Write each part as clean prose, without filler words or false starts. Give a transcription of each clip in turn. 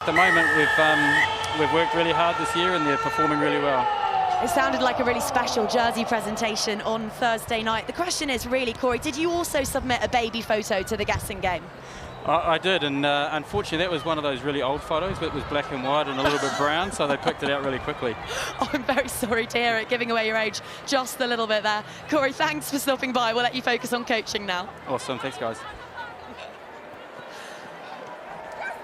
At the moment, we've worked really hard this year and they're performing really well. It sounded like a really special jersey presentation on Thursday night. The question is really, Corey, did you also submit a baby photo to the guessing game? I did, and unfortunately that was one of those really old photos, but it was black and white and a little bit brown, so they picked it out really quickly. Oh, I'm very sorry to hear it, giving away your age just a little bit there. Corey, thanks for stopping by. We'll let you focus on coaching now. Awesome, thanks guys.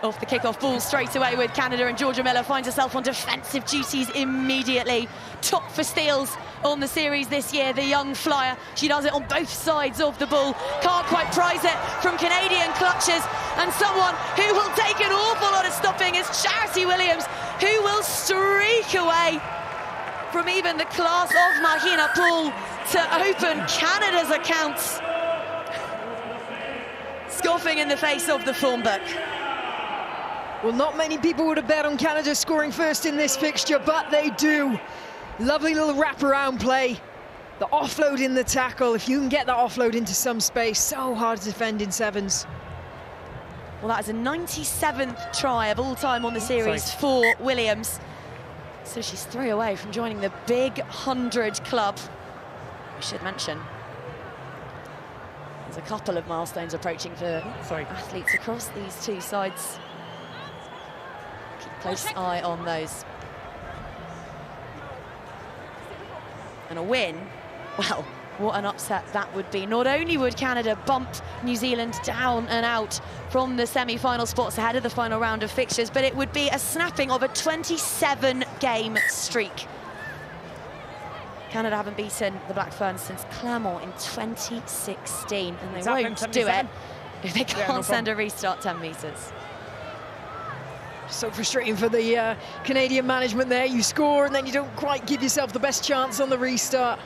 Off the kick-off ball straight away with Canada, and Georgia Miller finds herself on defensive duties immediately. Top for steals on the series this year, the young flyer. She does it on both sides of the ball. Can't quite prize it from Canadian clutches. And someone who will take an awful lot of stopping is Charity Williams, who will streak away from even the class of Mahina Poole to open Canada's accounts. Scoffing in the face of the form book. Well, not many people would have bet on Canada scoring first in this fixture, but they do. Lovely little wraparound play. The offload in the tackle, if you can get that offload into some space, so hard to defend in sevens. Well, that is a 97th try of all time on the series for Williams. So she's 3 away from joining the big 100 club. We should mention there's a couple of milestones approaching for athletes across these two sides. Close eye on those. And a win, well, what an upset that would be. Not only would Canada bump New Zealand down and out from the semi-final spots ahead of the final round of fixtures, but it would be a snapping of a 27-game streak. Canada haven't beaten the Black Ferns since Clermont in 2016, and they won't do it if they can't send a restart 10 metres. So frustrating for the Canadian management there. You score and then you don't quite give yourself the best chance on the restart.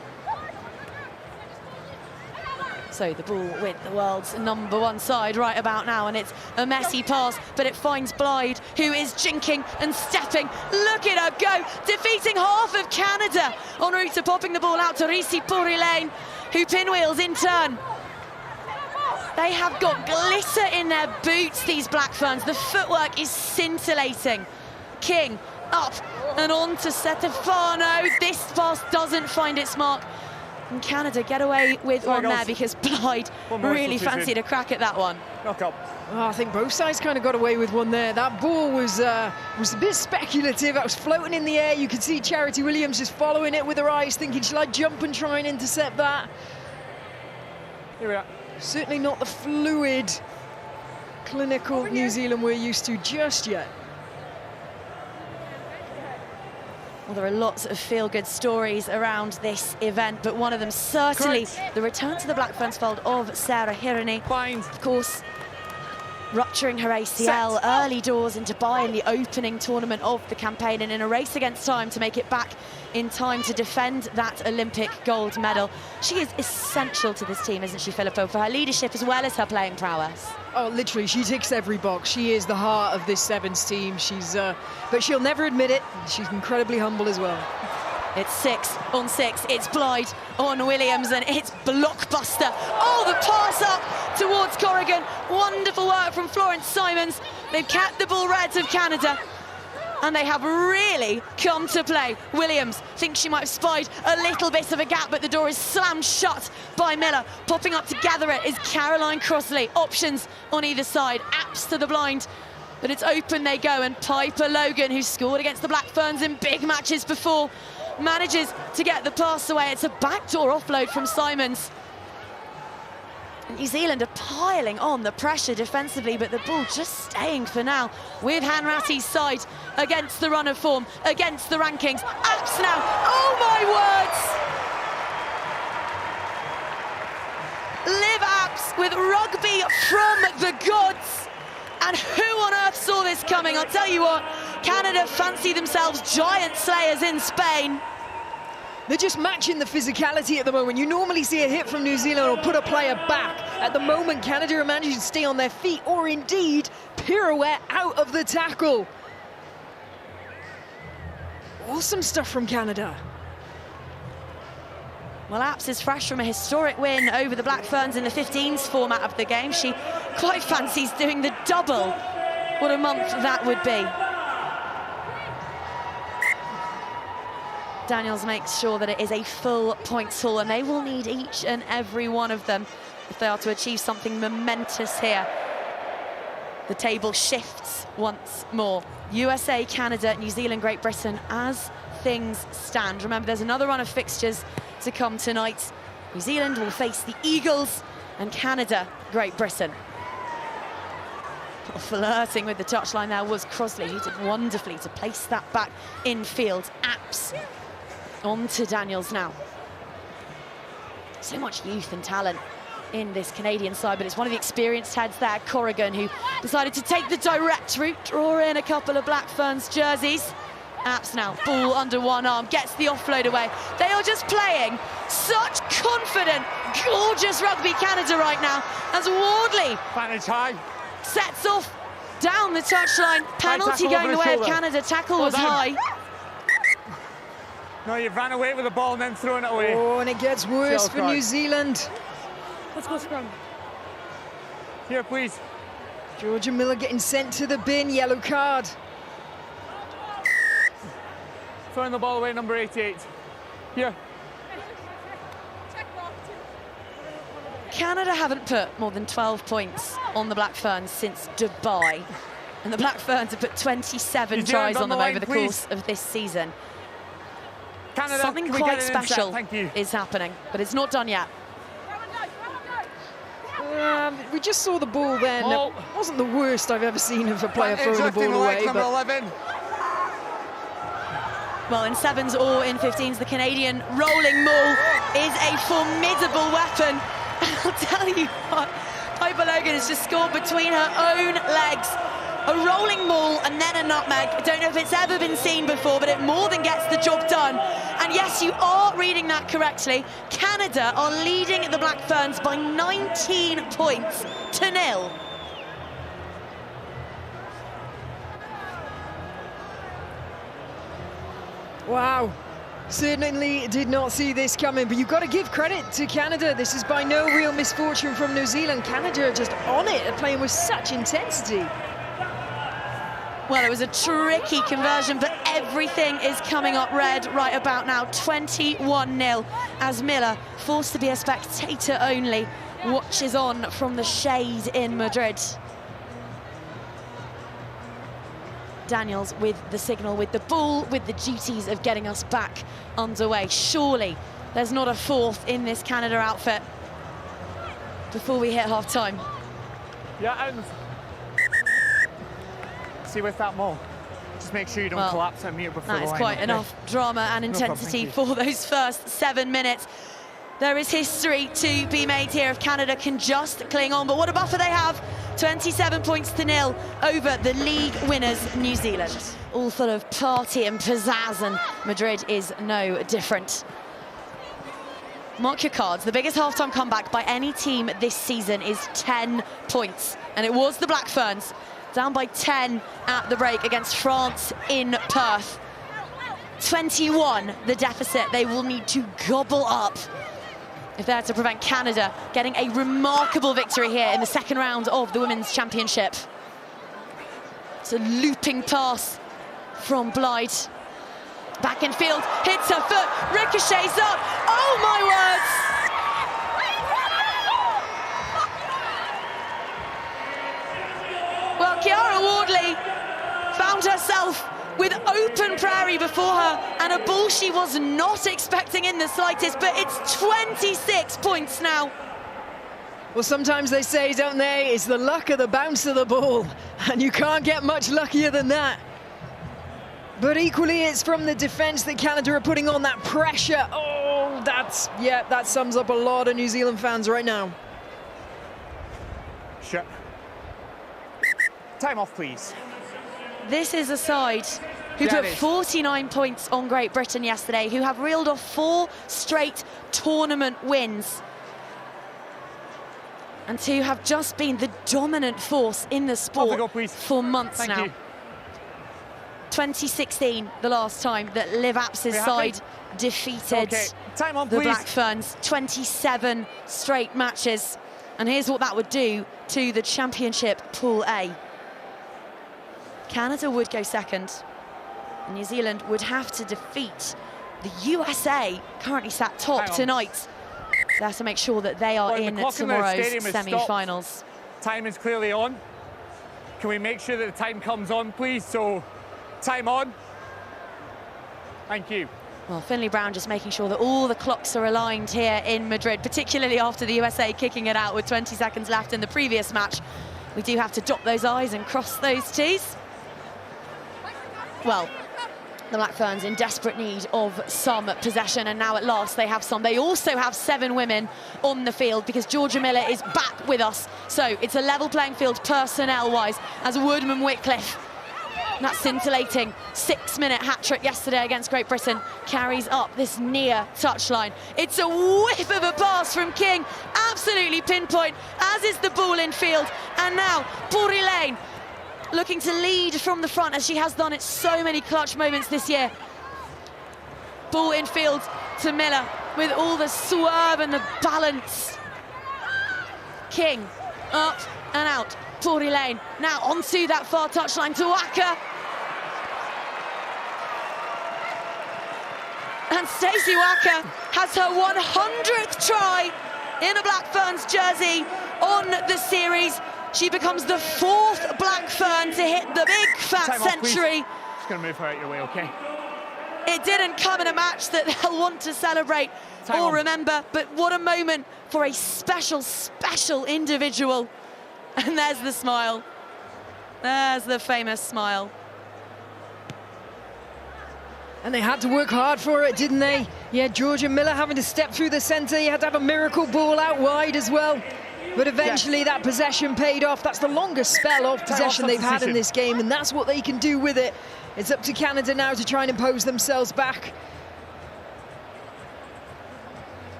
So the ball with the world's #1 side right about now, and it's a messy pass, but it finds Blythe, who is jinking and stepping. Look at her go, defeating half of Canada en route to popping the ball out to Risi Purilane, who pinwheels in turn. They have got glitter in their boots, these Black Ferns. The footwork is scintillating. King up and on to Setefano. This pass doesn't find its mark. And Canada get away with one there because Blythe really fancied a crack at that one. Knock up. Oh, I think both sides kind of got away with one there. That ball was a bit speculative. That was floating in the air. You could see Charity Williams just following it with her eyes, thinking, shall I jump and try and intercept that? Here we are. Certainly not the fluid, clinical New Zealand we're used to just yet. Well, there are lots of feel-good stories around this event, but one of them certainly the return to the Black Ferns fold of Sarah Hirini. Of course, rupturing her ACL early doors in Dubai in the opening tournament of the campaign, and in a race against time to make it back in time to defend that Olympic gold medal. She is essential to this team, isn't she, Filippo, for her leadership as well as her playing prowess? Oh, literally, she ticks every box. She is the heart of this sevens team. But she'll never admit it. She's incredibly humble as well. It's 6 on 6. It's Blythe on Williams, and it's blockbuster. Oh, the pass up towards Corrigan. Wonderful work from Florence Simons. They've kept the ball reds of Canada, and they have really come to play. Williams thinks she might have spied a little bit of a gap, but the door is slammed shut by Miller. Popping up to gather it is Caroline Crossley. Options on either side. Apps to the blind. But it's open they go, and Piper Logan, who scored against the Black Ferns in big matches before, manages to get the pass away. It's a backdoor offload from Simons. New Zealand are piling on the pressure defensively, but the ball just staying for now with Hanratty's side against the run of form, against the rankings. Apps now, oh my words! Liv Apps with rugby from the gods. And who on earth saw this coming? I'll tell you what, Canada fancy themselves giant slayers in Spain. They're just matching the physicality at the moment. You normally see a hit from New Zealand or put a player back. At the moment, Canada are managing to stay on their feet or indeed pirouette out of the tackle. Awesome stuff from Canada. Well, Apps is fresh from a historic win over the Black Ferns in the 15s format of the game. She quite fancies doing the double what a month that would be. Daniels makes sure that it is a full points haul, and they will need each and every one of them if they are to achieve something momentous here. The table shifts once more. USA, Canada, New Zealand, Great Britain as things stand. Remember, there's another run of fixtures to come tonight. New Zealand will face the Eagles and Canada, Great Britain. Flirting with the touchline there was Crosley, who did wonderfully to place that back infield. Apps on to Daniels now. So much youth and talent in this Canadian side, but it's one of the experienced heads there, Corrigan, who decided to take the direct route, draw in a couple of Black Ferns jerseys. Apps now, ball under one arm, gets the offload away. They are just playing such confident, gorgeous rugby, Canada, right now, as Wardley sets off down the touchline. Penalty going the way of Canada. Tackle was high. No, you ran away with the ball and then throwing it away. Oh, and it gets worse for New Zealand. Let's go scrum. Here, please. Georgia Miller getting sent to the bin, yellow card. Throwing the ball away, number 88. Here. Canada haven't put more than 12 points on the Black Ferns since Dubai. And the Black Ferns have put 27 tries on them over the course of this season. Canada, something quite special is happening, but it's not done yet. We just saw the ball then. It wasn't the worst I've ever seen of a player throwing the ball away. Number 11. Well, in 7s or in 15s, the Canadian rolling maul is a formidable weapon. I'll tell you what, Piper Logan has just scored between her own legs. A rolling maul and then a nutmeg. I don't know if it's ever been seen before, but it more than gets the job done. And yes, you are reading that correctly. Canada are leading the Black Ferns by 19 points to 0. Wow. Certainly did not see this coming, but you've got to give credit to Canada. This is by no real misfortune from New Zealand. Canada are just on it and playing with such intensity. Well, it was a tricky conversion, but everything is coming up red right about now. 21-0 as Miller, forced to be a spectator only, watches on from the shade in Madrid. Daniels with the signal, with the ball, with the duties of getting us back underway. Surely there's not a fourth in this Canada outfit before we hit half-time. Yeah, and see with that maul, just make sure you don't collapse and meet before the line. That is quite enough drama and intensity for those first 7 minutes. There is history to be made here if Canada can just cling on, but what a buffer they have. 27 points to 0 over the league winners, New Zealand. All full of party and pizzazz, and Madrid is no different. Mark your cards. The biggest halftime comeback by any team this season is 10 points. And it was the Black Ferns, down by 10 at the break against France in Perth. 21, the deficit they will need to gobble up if they're to prevent Canada getting a remarkable victory here in the second round of the Women's Championship. It's a looping pass from Blythe. Back in field, hits her foot, ricochets up. Oh my words! Well, Kiara Wardley found herself with open prairie before her and a ball she was not expecting in the slightest, but it's 26 points now. Well, sometimes they say, don't they, it's the luck of the bounce of the ball, and you can't get much luckier than that. But equally, it's from the defence that Canada are putting on that pressure. Oh, that sums up a lot of New Zealand fans right now. Sure. Time off, please. This is a side who put 49 points on Great Britain yesterday, who have reeled off 4 straight tournament wins, and who have just been the dominant force in the sport for months now. 2016, the last time that Liv Apps' side defeated the Black Ferns. 27 straight matches. And here's what that would do to the championship Pool A. Canada would go second. New Zealand would have to defeat the USA, currently sat top tonight. So they have to make sure that they are in tomorrow's semi-finals. Time is clearly on. Can we make sure that the time comes on, please? So, time on. Thank you. Well, Finlay Brown just making sure that all the clocks are aligned here in Madrid, particularly after the USA kicking it out with 20 seconds left in the previous match. We do have to dot those I's and cross those T's. Well, the Black Ferns in desperate need of some possession, and now at last they have some. They also have 7 women on the field because Georgia Miller is back with us. So it's a level playing field personnel-wise as Woodman-Whitcliffe, that scintillating 6-minute hat-trick yesterday against Great Britain, carries up this near touchline. It's a whiff of a pass from King, absolutely pinpoint, as is the ball in field. And now Puri looking to lead from the front, as she has done at so many clutch moments this year. Ball in field to Miller with all the swerve and the balance. King up and out. Puri now onto that far touchline to Waka. And Stacey Waka has her 100th try in a Black Ferns jersey on the series. She becomes the 4th Black Fern to hit the big fat century. Just going to move her out your way, OK? It didn't come in a match that they'll want to celebrate or remember, but what a moment for a special, special individual. And there's the smile. There's the famous smile. And they had to work hard for it, didn't they? Yeah, Georgia Miller having to step through the centre. You had to have a miracle ball out wide as well. But eventually that possession paid off. That's the longest spell of possession they've had in this game, and that's what they can do with it. It's up to Canada now to try and impose themselves back.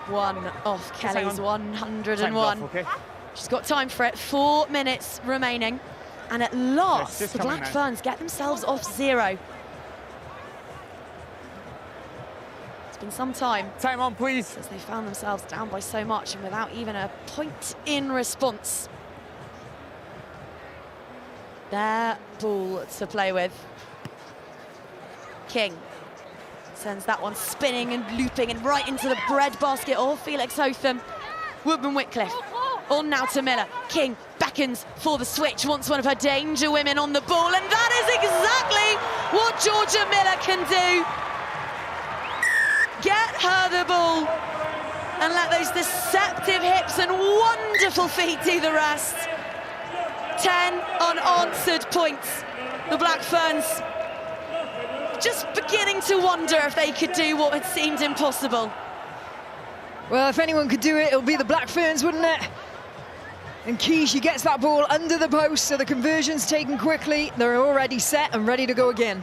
One off Kelly's 101. She's got time for it. 4 minutes remaining. And at last, the Black Ferns get themselves off 0. It's been some time. Time on, please. Since they found themselves down by so much and without even a point in response. Their ball to play with. King sends that one spinning and looping and right into the bread basket of Felix Hotham. Woodman-Whitcliffe on now to Miller. King beckons for the switch, wants one of her danger women on the ball, and that is exactly what Georgia Miller can do. Get her the ball and let those deceptive hips and wonderful feet do the rest. 10 unanswered points. The Black Ferns just beginning to wonder if they could do what had seemed impossible. Well, if anyone could do it, it'll be the Black Ferns, wouldn't it? And Key, she gets that ball under the post, so the conversion's taken quickly. They're already set and ready to go again.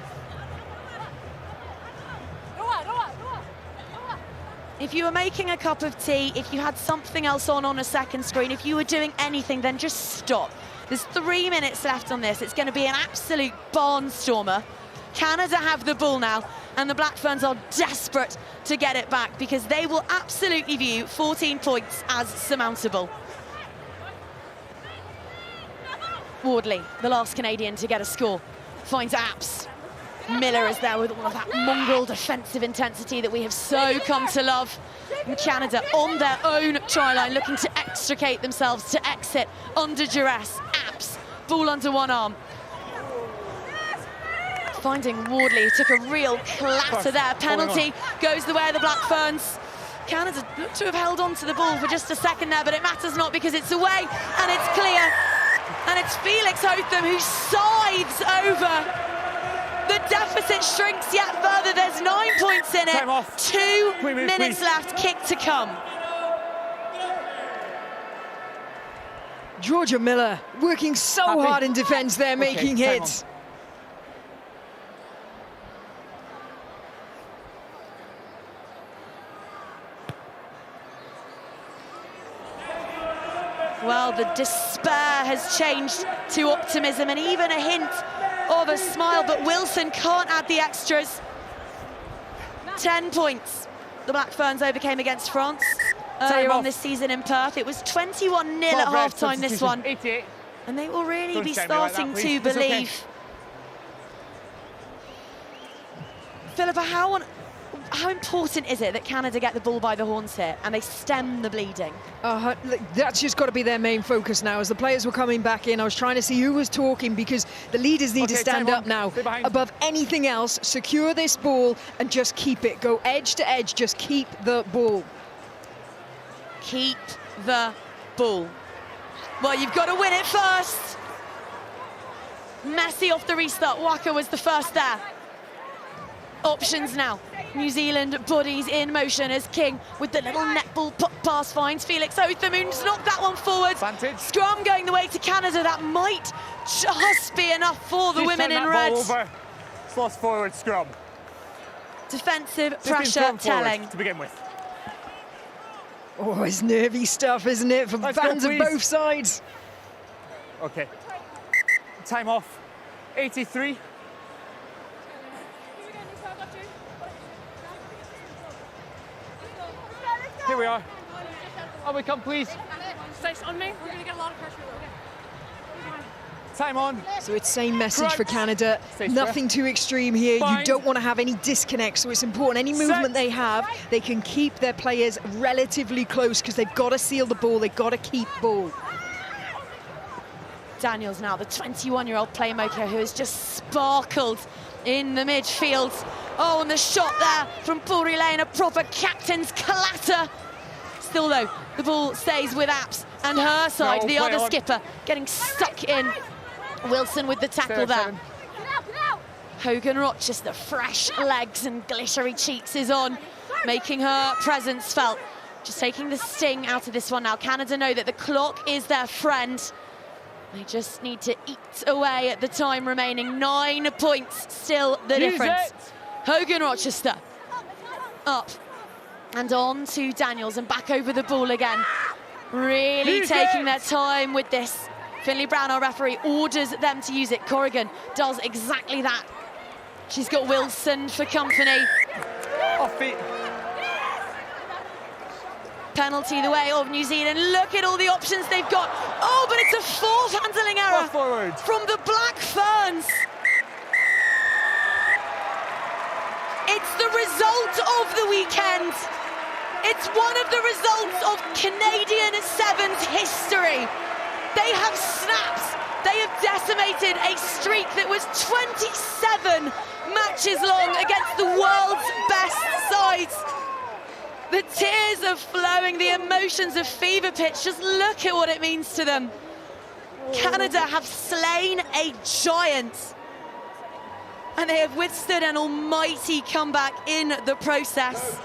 If you were making a cup of tea, if you had something else on a second screen, if you were doing anything, then just stop. There's 3 minutes left on this. It's going to be an absolute barnstormer. Canada have the ball now, and the Black Ferns are desperate to get it back because they will absolutely view 14 points as surmountable. Wardley, the last Canadian to get a score, finds Apps. Miller is there with all of that mongrel defensive intensity that we have so come to love. And Canada on their own try line, looking to extricate themselves, to exit under duress. Apps, ball under one arm. Finding Wardley, took a real clatter there. Penalty goes the way of the Black Ferns. Canada look to have held on to the ball for just a second there, but it matters not because it's away and it's clear. And it's Felix Hotham who scythes over. The deficit shrinks yet further. There's 9 points in it. 2 minutes left, kick to come. Georgia Miller working so hard in defence there, making hits. Well, the despair has changed to optimism and even a hint of a smile, but Wilson can't add the extras. 10 points the Black Ferns overcame against France earlier on this season in Perth. It was 21-0 at half-time, this one. 88. And they will really Don't be shame me like that, starting to please. It's okay. believe. Philippa, how important is it that Canada get the ball by the horns here and they stem the bleeding? Look, that's just got to be their main focus now. As the players were coming back in, I was trying to see who was talking, because the leaders need to stand up now. Above anything else, secure this ball and just keep it. Go edge to edge, just keep the ball. Keep the ball. Well, you've got to win it first. Messi off the restart. Waka was the first there. Options now. New Zealand bodies in motion as King with the little netball pass finds Felix Othamun's knocked that one forward. Advantage. Scrum going the way to Canada. That might just be enough for the women in red. It's lost forward scrum. Defensive pressure telling. To begin with. Oh, it's nervy stuff, isn't it, for fans of both sides? Okay. Time off. 83. Here we are. On we come, please. Stay on me. We're going to get a lot of pressure. Time on. So it's same message for Canada. Stay Nothing too extreme here. Fine. You don't want to have any disconnect, so it's important. Any movement they have, they can keep their players relatively close, because they've got to seal the ball. They've got to keep ball. Daniels now, the 21-year-old playmaker who has just sparkled in the midfield. Oh, and the shot there from Puri Lane, a proper captain's clatter. Still though, the ball stays with Apps and her side, the other skipper getting stuck in. Wilson with the tackle there. Hogan Rochester, fresh legs and glittery cheeks, is on, making her presence felt. Just taking the sting out of this one now. Canada know that the clock is their friend. They just need to eat away at the time remaining. 9 points still the difference. Hogan Rochester up and on to Daniels and back over the ball again. Really taking their time with this. Finley Brown, our referee, orders them to use it. Corrigan does exactly that. She's got Wilson for company. Off feet. Penalty the way of New Zealand. Look at all the options they've got. Oh, but it's a fourth handling error from the Black Ferns. It's the result of the weekend. It's one of the results of Canadian Sevens history. They have snapped. They have decimated a streak that was 27 matches long against the world's best sides. The tears are flowing, the emotions of fever pitch. Just look at what it means to them. Canada have slain a giant, and they have withstood an almighty comeback in the process.